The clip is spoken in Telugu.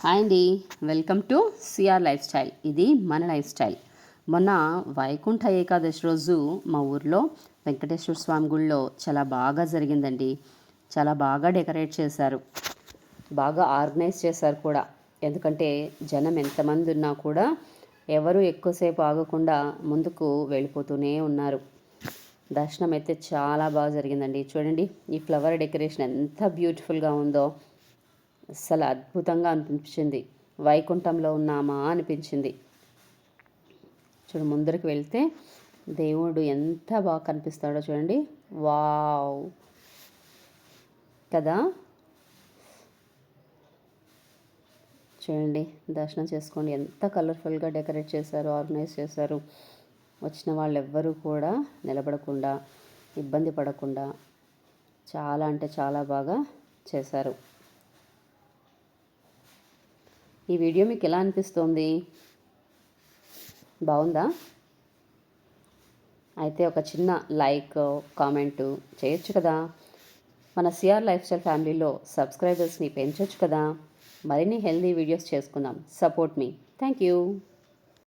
హాయ్ అండి, welcome to CR life style. ఇది మన లైఫ్ స్టైల్. మొన్న వైకుంఠ ఏకాదశి రోజు మా ఊర్లో వెంకటేశ్వర స్వామి గుడిలో చాలా బాగా జరిగిందండి. చాలా బాగా డెకరేట్ చేశారు, బాగా ఆర్గనైజ్ చేశారు కూడా. ఎందుకంటే జనం ఎంతమంది ఉన్నా కూడా ఎవరు ఎక్కువసేపు ఆగకుండా ముందుకు వెళ్ళిపోతూనే ఉన్నారు. దర్శనం అయితే చాలా బాగా జరిగిందండి. చూడండి, ఈ ఫ్లవర్ డెకరేషన్ ఎంత బ్యూటిఫుల్గా ఉందో. అస్సలు అద్భుతంగా అనిపించింది. వైకుంఠంలో ఉన్నామా అనిపించింది. చూడు, ముందరికి వెళ్తే దేవుడు ఎంత బాగా కనిపిస్తాడో చూడండి. వావ్ కదా. చూడండి, దర్శనం చేసుకోండి. ఎంత కలర్ఫుల్గా డెకరేట్ చేశారు, ఆర్గనైజ్ చేశారు. వచ్చిన వాళ్ళు ఎవ్వరూ కూడా నిలబడకుండా, ఇబ్బంది పడకుండా చాలా అంటే చాలా బాగా చేశారు. ఈ వీడియో మీకు ఎలా అనిపిస్తుంది? బాగుందా? అయితే ఒక చిన్న లైక్, కామెంటు చేయొచ్చు కదా. మన సిఆర్ లైఫ్ స్టైల్ ఫ్యామిలీలో సబ్స్క్రైబర్స్ని పెంచొచ్చు కదా. మరిన్ని హెల్దీ వీడియోస్ చేసుకుందాం. Support me. Thank you.